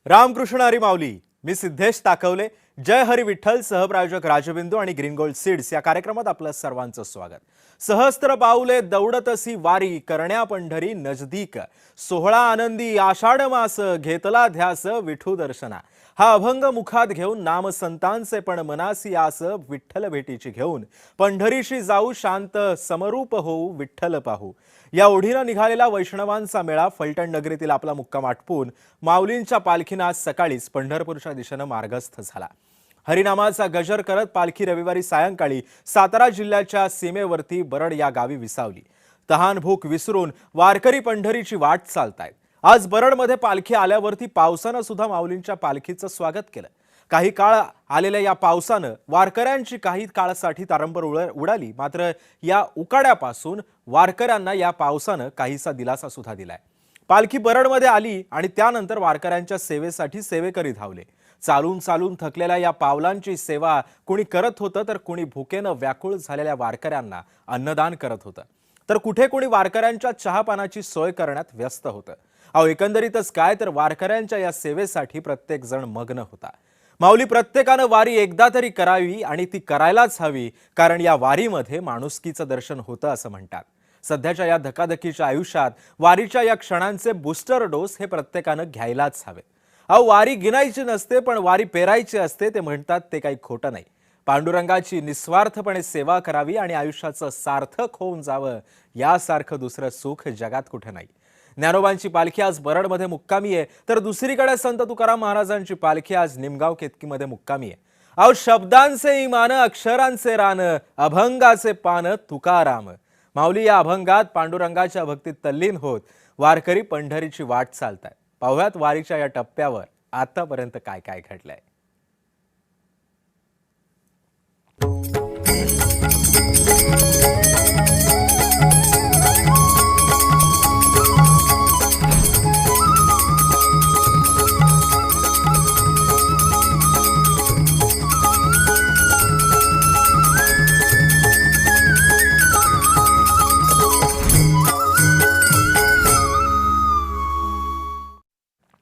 रामकृष्ण हरी माऊली। मी सिद्धेश ताकवले। जय हरी विठ्ठल सहप्रायोजक राजबिंदू आणि green gold seeds या कार्यक्रमात आपलं सर्वांचं स्वागत। सहस्त्र पाऊले दौडतसी वारी करण्या पंढरी नजदीक, सोहळा आनंदी आषाढ मास घेतला ध्यास विठू दर्शना। हा अभंग मुखात घेऊन नाम संतांचे पण मनासी आस, विठ्ठल भेटीची घेऊन पंढरीशी जाऊ शांत समरूप होऊ विठ्ठल पाहू। या ओढीनं निघालेला वैष्णवांचा मेळा फलटण नगरीतील आपला मुक्काम आटपून माऊलींच्या पालखीनं आज सकाळीच पंढरपूरच्या दिशेनं मार्गस्थ झाला। हरिनामाचा गजर करत पालखी रविवारी सायंकाळी सातारा जिल्ह्याच्या सीमेवरती बरड या गावी विसावली। तहान भूक विसरून वारकरी पंढरीची वाट चालतायत। आज बरडमध्ये पालखी आल्यावरती पावसानं सुद्धा माऊलींच्या पालखीचं स्वागत केलं। काही काळ आलेल्या या पावसानं वारकऱ्यांची काही काळासाठी तारंबळ उडाली, मात्र या उकाड्यापासून वारकऱ्यांना या पावसानं काहीसा दिलासा सुद्धा दिलाय। पालखी बरडमध्ये आली आणि त्यानंतर वारकऱ्यांच्या सेवेसाठी सेवेकरी धावले। चालून चालून थकलेल्या या पावलांची सेवा कुणी करत होतं, तर कुणी भुकेनं व्याकुळ झालेल्या वारकऱ्यांना अन्नदान करत होतं, तर कुठे कुणी वारकऱ्यांच्या चहापानाची सोय करण्यात व्यस्त होतं। एकंदरीतच काय तर वारकऱ्यांच्या या सेवेसाठी प्रत्येक जण मग्न होता। माऊली प्रत्येकानं वारी एकदा तरी करावी आणि ती करायलाच हवी, कारण या वारीमध्ये माणुसकीचं दर्शन होतं असं म्हणतात। सध्याच्या या धकाधकीच्या आयुष्यात वारीच्या या क्षणांचे बूस्टर डोस हे प्रत्येकानं घ्यायलाच हवेत। वारी गिनायची नसते, पण वारी पेरायची असते, ते म्हणतात ते काही खोटं नाही। पांडुरंगाची निस्वार्थपणे सेवा करावी आणि आयुष्याचं सार्थक होऊन जावं, यासारखं दुसरं सुख जगात कुठे नाही। ज्ञानोबांची पालखी आज बरडमध्ये मुक्कामी आहे, तर दुसरीकडे संत तुकाराम महाराजांची पालखी आज निमगाव केतकीमध्ये मुक्कामी आहे। शब्दांचे इमान अक्षरांचे रान, अभंगाचे पान तुकाराम। माऊली या अभंगात पांडुरंगाच्या भक्तीत तल्लीन होत वारकरी पंढरीची वाट चालतायत। पाहुयात वारीच्या या टप्प्यावर आतापर्यंत काय काय घडलंय।